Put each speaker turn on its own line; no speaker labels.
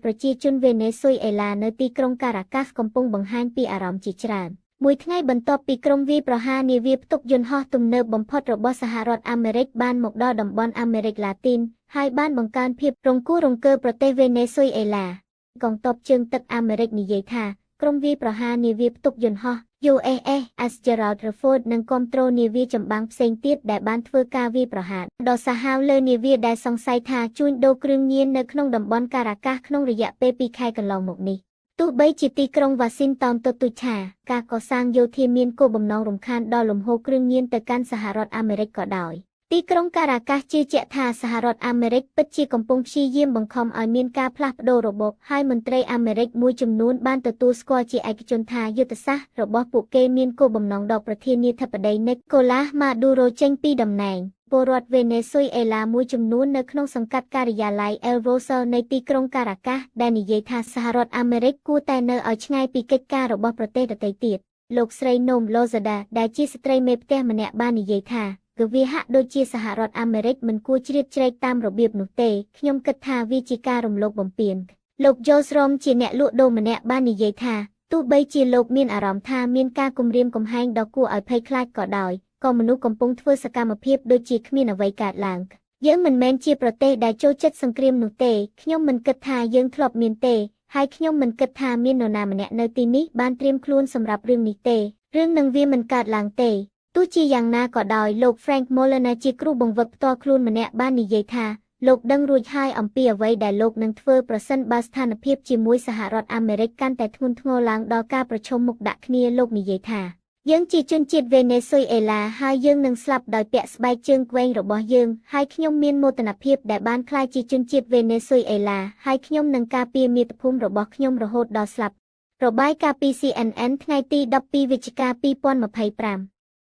ប្រជាជនវេណេស៊ុយអេឡានៅទីក្រុងការ៉ាកាសកំពុងបង្ហាញពីអារម្មណ៍ជាច្រើនមួយថ្ងៃបន្ទាប់ពីក្រុមវាយប្រហារនាវាផ្ទុកយន្តហោះទំនើបបំផុតរបស់សហរដ្ឋអាមេរិកបានមកដល់តំបន់អាមេរិកឡាទីនហើយបានបង្កើនភាពរង្គោះរង្គើប្រទេសវេណេស៊ុយអេឡាកងទ័ពជើងទឹកអាមេរិកនិយាយថាក្រុមវាយប្រហារនាវាផ្ទុកយន្តហោះ USS Gerald R. Ford និងគាំទ្រនាវាចម្បាំងផ្សេងទៀតដែលបានធ្វើការវាយប្រហារដ៏សាហាវលើនាវាដែលសង្ស័យថាជួញដូរគ្រឿងញៀននៅក្នុងតំបន់ការ៉ាកាសក្នុងរយៈពេល2ខែកន្លងមកនេះទោះបីជាទីក្រុងវ៉ាស៊ីនតោនទទូចថាការកសាងយោធាមានគោលបំណងរំខានដល់លំហូរគ្រឿងញៀនទៅកាន់សហរដ្ឋអាមេរិកក៏ដោយទីក្រុងការ៉ាកាសជឿជាក់ថាសហរដ្ឋអាមេរិកពិតជាកំពុងព្យាយាមបង្ខំឲ្យមានការផ្លាស់ប្ដូររបបហើយមន្ត្រីអាមេរិកមួយចំនួនបានទទួលស្គាល់ជាឯកជនថាយុទ្ធសាស្ត្ររបស់ពួកគេមានគោលបំណងដកប្រធានាធិបតីនិកូឡាសម៉ាឌូរ៉ូចេញពីតំណែងពលរដ្ឋវេណេស៊ុយអេឡាមួយចំនួននៅក្នុងសង្កាត់ការិយាល័យ El Rosal នៃទីក្រុងការ៉ាកាសដែលនិយាយថាសហរដ្ឋអាមេរិកគួរតែនៅឲ្យឆ្ងាយពីកិច្ចការរបស់ប្រទេសដទៃទៀតលោកស្រីណូមឡូហ្សាដាដែលជាស្ត្រីមេផ្ទះម្នាក់បាននិយាយថាគឺវាហាក់ដូចជាសហរដ្ឋអាមេរិកមិនគួរជ្រៀតជ្រែកតាមរបៀបនោះទេខ្ញុំគិតថាវាជាការរំលោភបំពានលោកយ៉ូស្រមជាអ្នកលក់ដូរម្នាក់បាននិយាយថាទោះបីជាលោកមានអារម្មណ៍ថាមានការគំរាមកំហែងដ៏គួរឲ្យភ័យខ្លាចក៏ដោយក៏មនុស្សកំពុងធ្វើសកម្មភាពដូចជាគ្មានអ្វីកើតឡើងយើងមិនមែនជាប្រទេសដែលចូលចិត្តសង្គ្រាមនោះទេខ្ញុំមិនគិតថាយើងធ្លាប់មានទេហើយខ្ញុំមិនគិតថាមាននរណាម្នាក់នៅទីនេះបានត្រៀមខ្លួនសម្រាប់រឿងនេះទេរឿងនឹងវាមិនកើតឡើងទេទោះជាយ៉ាងណាក៏ដោយលោក Frank Molina ជាគ្រូបង្វឹកផ្ទាល់ខ្លួនម្នាក់បាននិយាយថាលោកដឹងរួចហើយអំពីអ្វីដែលលោកនឹងធ្វើប្រសិនបើស្ថានភាពជាមួយសហរដ្ឋអាមេរិកកាន់តែធ្ងន់ធ្ងរឡើងដល់ការប្រឈមមុខដាក់គ្នាលោកនិយាយថាយើងជាជនជាតិវេណេស៊ុយអេឡាហើយយើងនឹងស្លាប់ដោយពាក់ស្បែកជើងវែងរបស់យើងហើយខ្ញុំមានមោទនភាពដែលបានក្លាយជាជនជាតិវេណេស៊ុយអេឡាហើយខ្ញុំនឹងការពារមាតុភូមិរបស់ខ្ញុំរហូតដល់ស្លាប់របាយការណ៍ពី CNN ថ្ងៃទី12 វិច្ឆិកា 2025